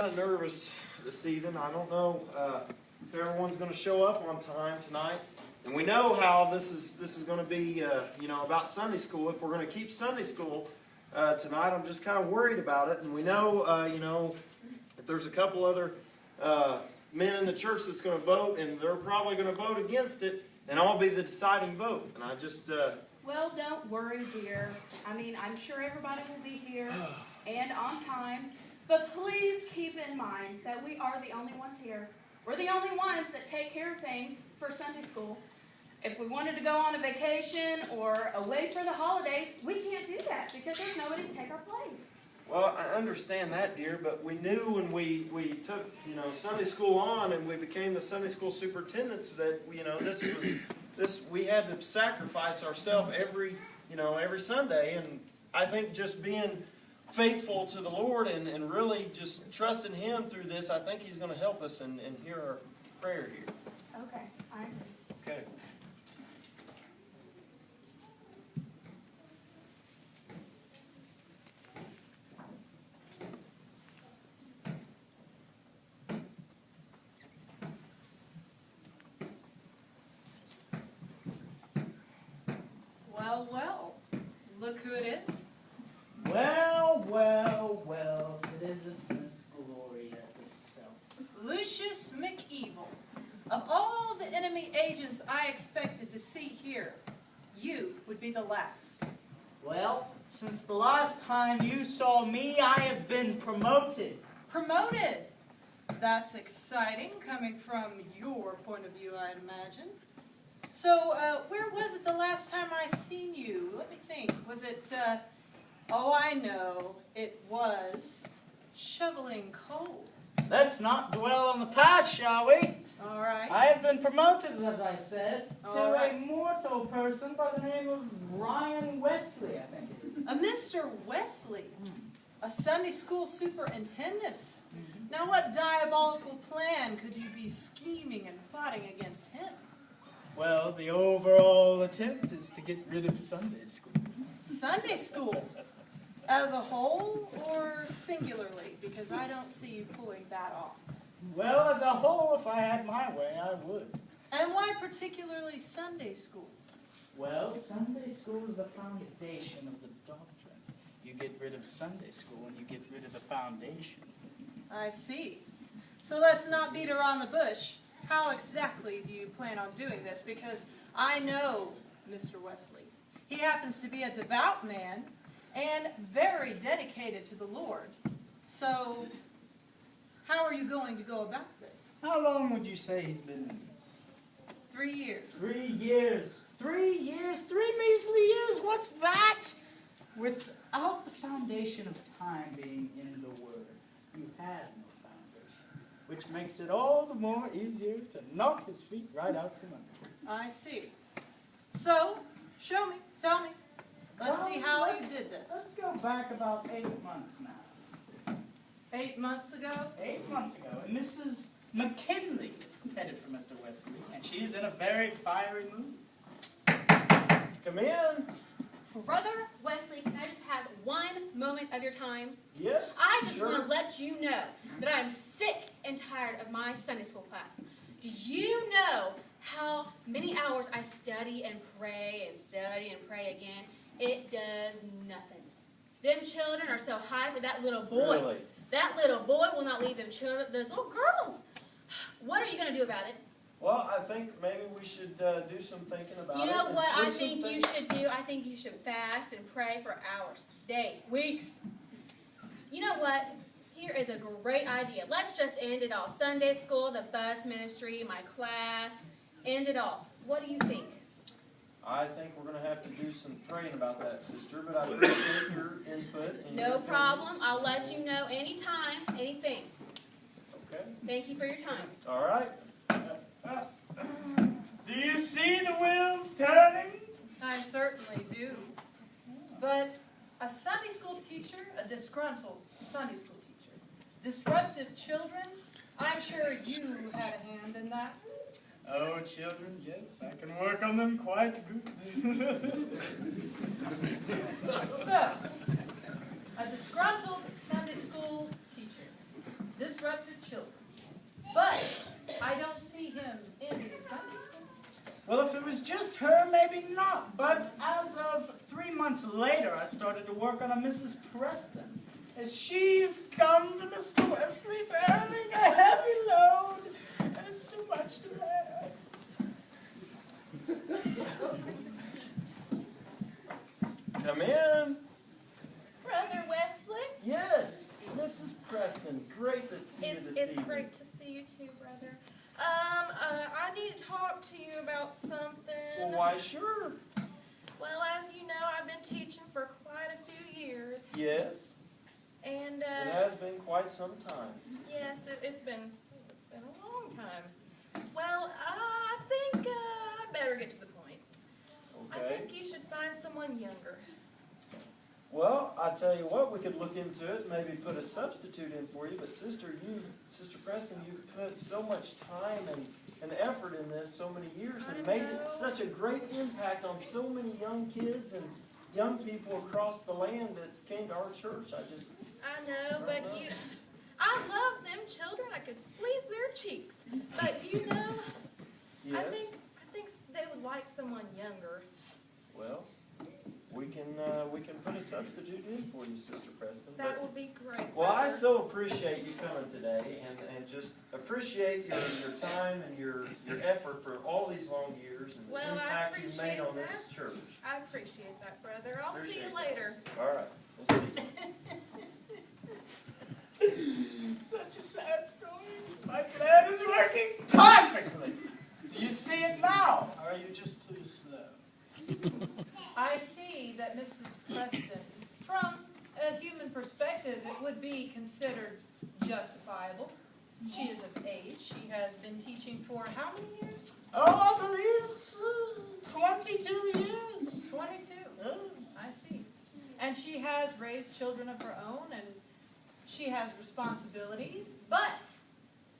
Kind of nervous this evening. I don't know if everyone's going to show up on time tonight, and we know how this is going to be. About Sunday school. If we're going to keep Sunday school tonight, I'm just kind of worried about it. And we know, that there's a couple other men in the church that's going to vote, and they're probably going to vote against it, and I'll be the deciding vote. And I just. Well, don't worry, dear. I mean, I'm sure everybody will be here and on time. But please keep in mind that we are the only ones here. We're the only ones that take care of things for Sunday school. If we wanted to go on a vacation or away for the holidays, we can't do that because there's nobody to take our place. Well, I understand that, dear, but we knew when we took, Sunday school on and we became the Sunday school superintendents that, we had to sacrifice ourselves every Sunday. And I think just being faithful to the Lord and really just trusting Him through this, I think He's going to help us and hear our prayer here. Okay, I agree. Okay. Well, well, look who it is. Well, well, well, Elizabeth Gloria herself. Lucius McEvil. Of all the enemy agents I expected to see here, you would be the last. Well, since the last time you saw me, I have been promoted. Promoted! That's exciting, coming from your point of view, I'd imagine. So, where was it the last time I seen you? Let me think. Was it, oh, I know. It was shoveling coal. Let's not dwell on the past, shall we? All right. I have been promoted, as I said, to All right. a mortal person by the name of Ryan Wesley, I think it is. A Mr. Wesley, a Sunday school superintendent. Now what diabolical plan could you be scheming and plotting against him? Well, the overall attempt is to get rid of Sunday school. Sunday school? As a whole or singularly? Because I don't see you pulling that off. Well, as a whole, if I had my way, I would. And why particularly Sunday school? Well, Sunday school is the foundation of the doctrine. You get rid of Sunday school and you get rid of the foundation. I see. So let's not beat around the bush. How exactly do you plan on doing this? Because I know Mr. Wesley. He happens to be a devout man and very dedicated to the Lord. So, how are you going to go about this? How long would you say he's been in this? 3 years. 3 years. 3 years? 3 measly years? What's that? Without the foundation of time being in the Word, you have no foundation, which makes it all the more easier to knock his feet right out from under. I see. So, show me. Tell me. Let's see how you did this. Let's go back about 8 months now. 8 months ago? 8 months ago, and Mrs. McKinley headed for Mr. Wesley, and she's in a very fiery mood. Come in. Brother Wesley, can I just have one moment of your time? Yes. I just sure. want to let you know that I am sick and tired of my Sunday school class. Do you know how many hours I study and pray again? It does nothing. Them children are so high for that little boy. Really? That little boy will not leave them children, those little girls. What are you going to do about it? Well, I think maybe we should do some thinking about it. You know and what see I some think you things. should do? I think you should fast and pray for hours, days, weeks. You know what? Here is a great idea. Let's just end it all. Sunday school, the bus ministry, my class, end it all. What do you think? I think we're going to have to do some praying about that, sister, but I appreciate your input. And No your problem. I'll let you know anytime, anything. Okay. Thank you for your time. All right. Do you see the wheels turning? I certainly do. But a Sunday school teacher, a disgruntled Sunday school teacher, disruptive children, I'm sure you had a hand in that. Oh, children, yes, I can work on them quite good. So, a disgruntled Sunday school teacher, disruptive children. But I don't see him in the Sunday school. Well, if it was just her, maybe not. But as of 3 months later, I started to work on a Mrs. Preston. As she's come to Mr. Wesley bearing a heavy load, and it's too much to bear. Come in. Brother Wesley, Yes, Mrs. Preston. Great to see you this it's evening. great to see you too, brother. I need to talk to you about something. Well, why, sure. Well, as you know, I've been teaching for quite a few years, Yes, and it has been quite some time. yes, it's been a long time. Well, I think I better get to the point. I Okay. think you should find someone younger. Well, I tell you what, we could look into it, maybe put a substitute in for you. But Sister Preston, you've put so much time and effort in this so many years and I made know. it such a great impact on so many young kids and young people across the land that came to our church. I know, but I love them children. I could squeeze their cheeks. But you know, Yes. I think they would like someone younger. Well, we can put a substitute in for you, Sister Preston. That But, would be great. well, I brother. so appreciate you coming today and just appreciate your time and your effort for all these long years and the Well, I impact you made appreciate on this church. I appreciate that, brother. I'll see Appreciate you that. later. All right, we'll see you. Such a sad story. My plan is working perfectly. Do you see it now? Or are you just too slow? I see that Mrs. Preston, from a human perspective, it would be considered justifiable. She is of age. She has been teaching for how many years? Oh, I believe it's 22 years. 22. Oh. I see. And she has raised children of her own, and she has responsibilities, but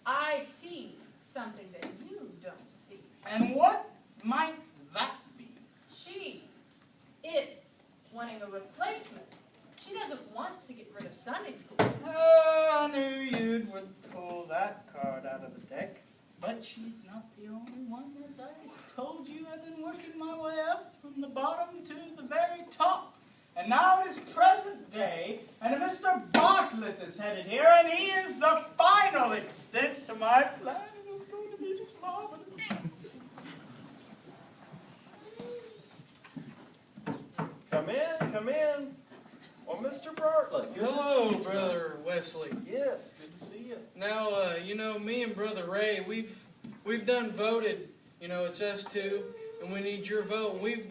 I see something that you don't see. And what might that be? She is wanting a replacement. She doesn't want to get rid of Sunday school. Oh, I knew you would pull that card out of the deck. But she's not the only one. As I told you, I've been working my way up from the bottom to the very top. And now it is present day, and Mr. Bartlett is headed here, and he is the final extent to my plan. It is going to be just marvelous. Come in, come in. Well, Mr. Bartlett, good to Hello, see you. Brother Wesley. Yes, good to see you. Now, me and Brother Ray, we've done voted. It's us two, and we need your vote. We've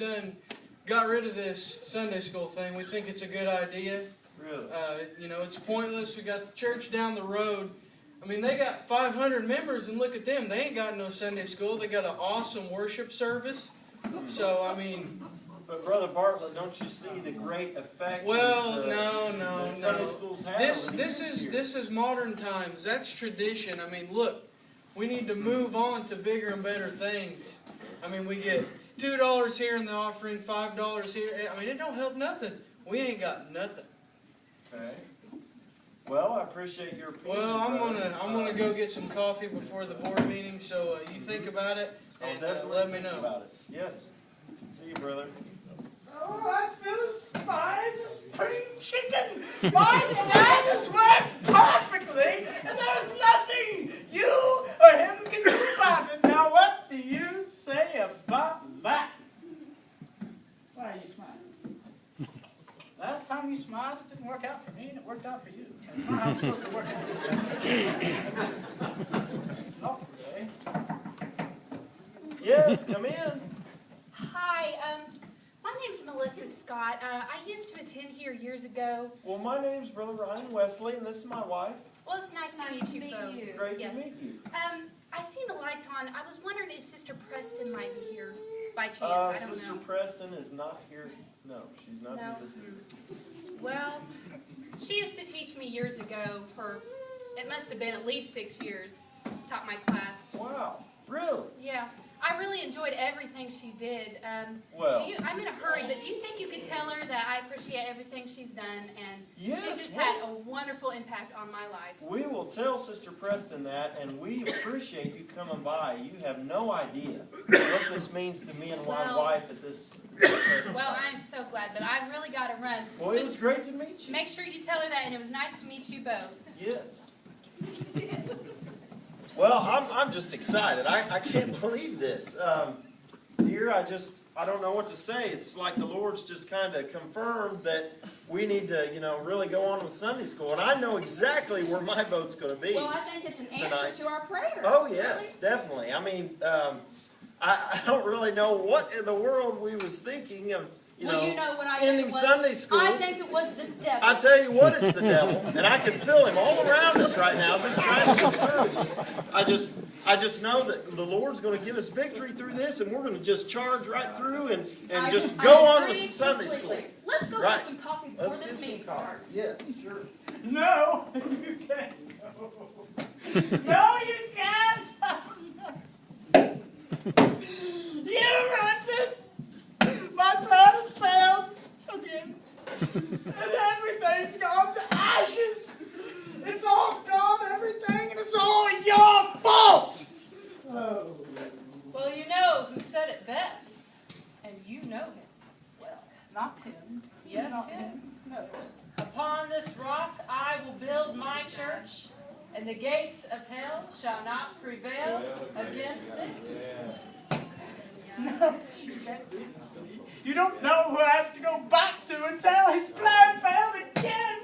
got rid of this Sunday school thing. We think it's a good idea. Really? It's pointless. We got the church down the road. I mean, they got 500 members, and look at them. They ain't got no Sunday school. They got an awesome worship service. So, I mean, But Brother Bartlett, don't you see the great effect? well, that, no. Sunday schools have? This is modern times. That's tradition. I mean, look, we need to move on to bigger and better things. I mean, we get $2 here in the offering, $5 here. I mean, it don't help nothing. We ain't got nothing. Okay. Well, I appreciate your opinion. Well, I'm brother. gonna go get some coffee before the board meeting. So you think about it I'll and definitely let me think know. about it. Yes. See you, brother. Oh, I feel as spry as a spring chicken. My plan has worked perfectly, and there's nothing you or him can do about it. Now, what do you say about that? Why are you smiling? Last time you smiled, it didn't work out for me, and it worked out for you. That's not how it's supposed to work out. Not really. Yes, come in. Hi, my name's Melissa Scott. I used to attend here years ago. Well, my name's Brother Ryan Wesley, and this is my wife. Well, it's nice to meet you both. Great Yes. to meet you. I seen the lights on. I was wondering if Sister Preston might be here by chance. I don't Sister know. Preston is not here. No, she's not No. here this evening. Well, she used to teach me years ago for, it must have been at least 6 years. Taught my class. Wow, really? Yeah. I really enjoyed everything she did. Well, I'm in a hurry, but do you think you could tell her that I appreciate everything she's done, and Yes, she's just well- had a wonderful impact on my life? we will tell Sister Preston that, and we appreciate you coming by. You have no idea what this means to me and my Well- wife at this. Well, I am so glad, but I've really got to run. Well, it was Just great to meet you. make sure you tell her that, and it was nice to meet you both. Yes. Well, I'm just excited. I can't believe this. Dear, I don't know what to say. It's like the Lord's just kind of confirmed that we need to, really go on with Sunday school. And I know exactly where my vote's going to be. Well, I think it's an answer tonight. to our prayers. Oh, yes, definitely. I mean, I don't really know what in the world we was thinking of, Well, you know what I think ending it was? Sunday school. I think it was the devil. I tell you what, it's the devil, and I can feel him all around us right now, just trying to discourage us. I just know that the Lord's going to give us victory through this, and we're going to just charge right through and just go on agree with Sunday completely. school. Let's go Right. get some coffee before Let's get this some meeting coffee. starts. Yes, sure. No, you can't go. No, you can't. You ruined it. My plan has failed again. And everything's gone to ashes. It's all gone, everything, and it's all your fault. Oh. Well, you know who said it best, and you know him. Well, not him. Yes, Not him. No. Upon this rock I will build my church, and the gates of hell shall not prevail against it. No, you can't do this to me. You don't know who I have to go back to and tell his plan failed again.